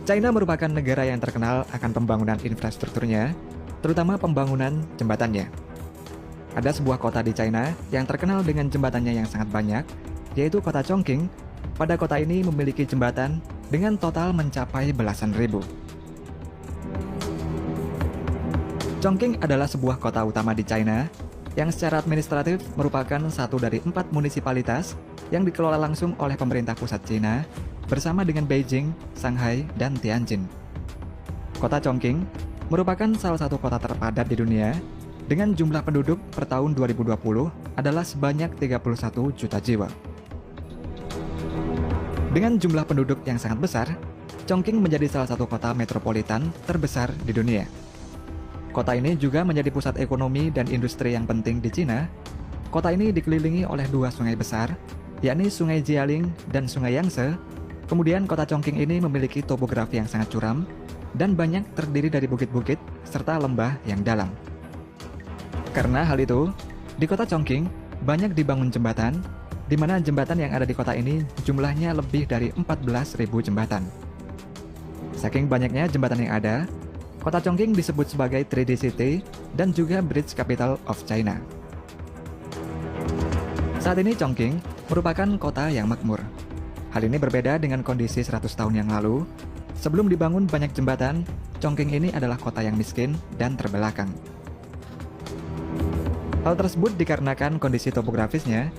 China merupakan negara yang terkenal akan pembangunan infrastrukturnya, terutama pembangunan jembatannya. Ada sebuah kota di China yang terkenal dengan jembatannya yang sangat banyak, yaitu kota Chongqing. Pada kota ini memiliki jembatan dengan total mencapai belasan ribu. Chongqing adalah sebuah kota utama di China yang secara administratif merupakan satu dari 4 munisipalitas yang dikelola langsung oleh pemerintah pusat China bersama dengan Beijing, Shanghai, dan Tianjin. Kota Chongqing merupakan salah satu kota terpadat di dunia dengan jumlah penduduk per tahun 2020 adalah sebanyak 31 juta jiwa. Dengan jumlah penduduk yang sangat besar, Chongqing menjadi salah satu kota metropolitan terbesar di dunia. Kota ini juga menjadi pusat ekonomi dan industri yang penting di Cina. Kota ini dikelilingi oleh 2 sungai besar, yakni Sungai Jialing dan Sungai Yangtze. Kemudian kota Chongqing ini memiliki topografi yang sangat curam dan banyak terdiri dari bukit-bukit serta lembah yang dalam. Karena hal itu, di kota Chongqing banyak dibangun jembatan, di mana jembatan yang ada di kota ini jumlahnya lebih dari 14.000 jembatan. Saking banyaknya jembatan yang ada, kota Chongqing disebut sebagai 3D City dan juga Bridge Capital of China. Saat ini Chongqing merupakan kota yang makmur. Hal ini berbeda dengan kondisi 100 tahun yang lalu. Sebelum dibangun banyak jembatan, Chongqing ini adalah kota yang miskin dan terbelakang. Hal tersebut dikarenakan kondisi topografisnya.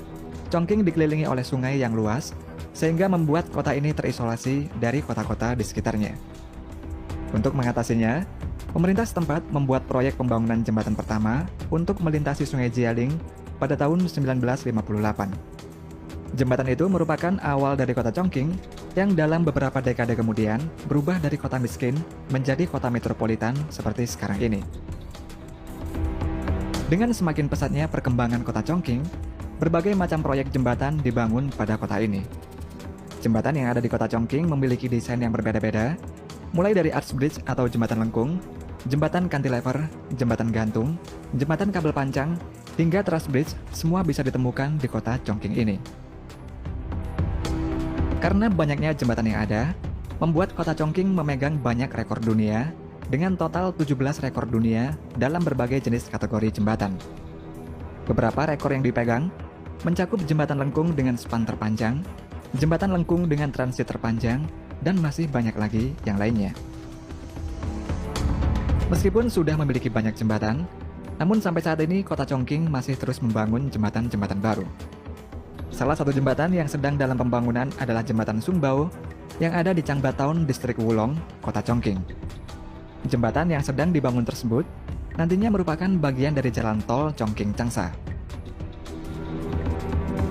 Chongqing dikelilingi oleh sungai yang luas, sehingga membuat kota ini terisolasi dari kota-kota di sekitarnya. Untuk mengatasinya, pemerintah setempat membuat proyek pembangunan jembatan pertama untuk melintasi Sungai Jialing pada tahun 1958. Jembatan itu merupakan awal dari kota Chongqing yang dalam beberapa dekade kemudian berubah dari kota miskin menjadi kota metropolitan seperti sekarang ini. Dengan semakin pesatnya perkembangan kota Chongqing, berbagai macam proyek jembatan dibangun pada kota ini. Jembatan yang ada di kota Chongqing memiliki desain yang berbeda-beda, mulai dari arch bridge atau jembatan lengkung, jembatan cantilever, jembatan gantung, jembatan kabel pancang, hingga truss bridge, semua bisa ditemukan di kota Chongqing ini. Karena banyaknya jembatan yang ada, membuat kota Chongqing memegang banyak rekor dunia, dengan total 17 rekor dunia dalam berbagai jenis kategori jembatan. Beberapa rekor yang dipegang mencakup jembatan lengkung dengan span terpanjang, jembatan lengkung dengan transit terpanjang, dan masih banyak lagi yang lainnya. Meskipun sudah memiliki banyak jembatan, namun sampai saat ini kota Chongqing masih terus membangun jembatan-jembatan baru. Salah satu jembatan yang sedang dalam pembangunan adalah jembatan Sungbao yang ada di Changbatown, distrik Wulong, kota Chongqing. Jembatan yang sedang dibangun tersebut nantinya merupakan bagian dari jalan tol Chongqing-Changsha.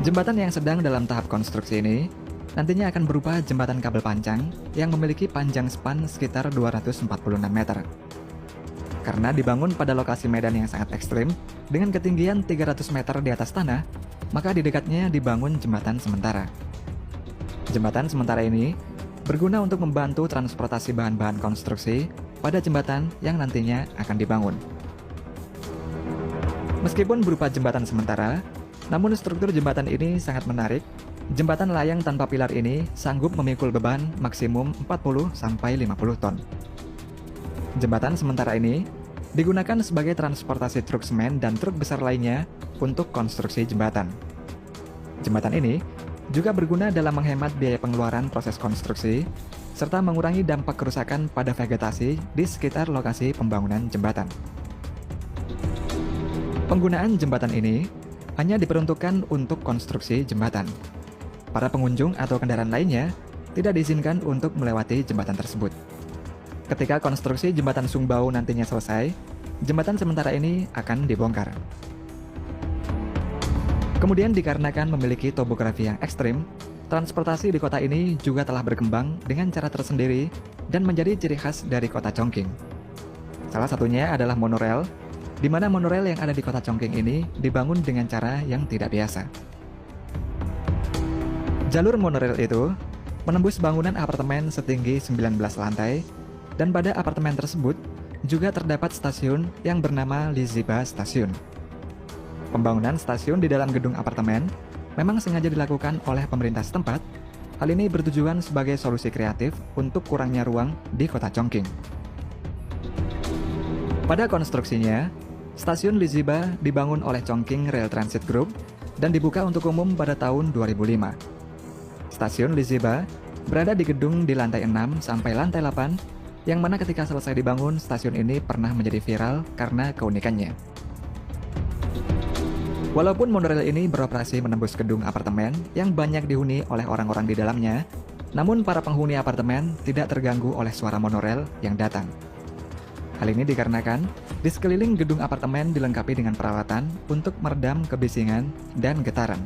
Jembatan yang sedang dalam tahap konstruksi ini nantinya akan berupa jembatan kabel pancang yang memiliki panjang span sekitar 246 meter. Karena dibangun pada lokasi medan yang sangat ekstrim, dengan ketinggian 300 meter di atas tanah, maka di dekatnya dibangun jembatan sementara. Jembatan sementara ini berguna untuk membantu transportasi bahan-bahan konstruksi pada jembatan yang nantinya akan dibangun. Meskipun berupa jembatan sementara, namun struktur jembatan ini sangat menarik. Jembatan layang tanpa pilar ini sanggup memikul beban maksimum 40-50 ton. Jembatan sementara ini digunakan sebagai transportasi truk semen dan truk besar lainnya untuk konstruksi jembatan. Jembatan ini juga berguna dalam menghemat biaya pengeluaran proses konstruksi, serta mengurangi dampak kerusakan pada vegetasi di sekitar lokasi pembangunan jembatan. Penggunaan jembatan ini hanya diperuntukkan untuk konstruksi jembatan. Para pengunjung atau kendaraan lainnya tidak diizinkan untuk melewati jembatan tersebut. Ketika konstruksi jembatan Sungbao nantinya selesai, jembatan sementara ini akan dibongkar. Kemudian dikarenakan memiliki topografi yang ekstrim, transportasi di kota ini juga telah berkembang dengan cara tersendiri dan menjadi ciri khas dari kota Chongqing. Salah satunya adalah monorail, di mana monorail yang ada di kota Chongqing ini dibangun dengan cara yang tidak biasa. Jalur monorail itu menembus bangunan apartemen setinggi 19 lantai, dan pada apartemen tersebut juga terdapat stasiun yang bernama Liziba Station. Pembangunan stasiun di dalam gedung apartemen memang sengaja dilakukan oleh pemerintah setempat Hal ini bertujuan sebagai solusi kreatif untuk kurangnya ruang di kota Chongqing. Pada konstruksinya, stasiun Liziba dibangun oleh Chongqing Rail Transit Group dan dibuka untuk umum pada tahun 2005. Stasiun Liziba berada di gedung di lantai 6 sampai lantai 8, yang mana ketika selesai dibangun, stasiun ini pernah menjadi viral karena keunikannya. Walaupun monorail ini beroperasi menembus gedung apartemen yang banyak dihuni oleh orang-orang di dalamnya, namun para penghuni apartemen tidak terganggu oleh suara monorail yang datang. Hal ini dikarenakan di sekeliling gedung apartemen dilengkapi dengan peralatan untuk meredam kebisingan dan getaran.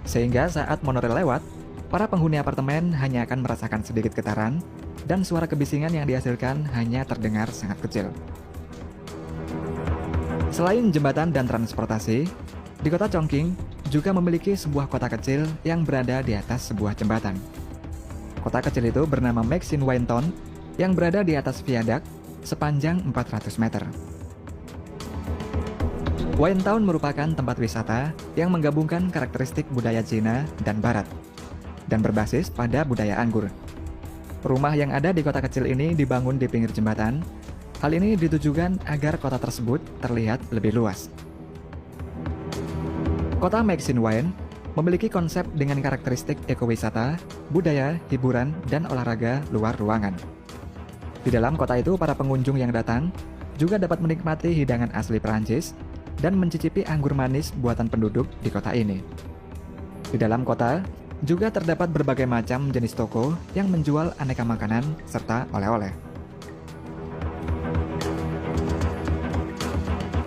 Sehingga saat monorail lewat, para penghuni apartemen hanya akan merasakan sedikit getaran dan suara kebisingan yang dihasilkan hanya terdengar sangat kecil. Selain jembatan dan transportasi, di kota Chongqing juga memiliki sebuah kota kecil yang berada di atas sebuah jembatan. Kota kecil itu bernama Maxin Wainton yang berada di atas viadak sepanjang 400 meter. Waintown merupakan tempat wisata yang menggabungkan karakteristik budaya Cina dan Barat, dan berbasis pada budaya anggur. Rumah yang ada di kota kecil ini dibangun di pinggir jembatan. Hal ini ditujukan agar kota tersebut terlihat lebih luas. Kota Maxin Wain memiliki konsep dengan karakteristik ekowisata, budaya, hiburan, dan olahraga luar ruangan. Di dalam kota itu, para pengunjung yang datang juga dapat menikmati hidangan asli Perancis dan mencicipi anggur manis buatan penduduk di kota ini. Di dalam kota juga terdapat berbagai macam jenis toko yang menjual aneka makanan serta oleh-oleh.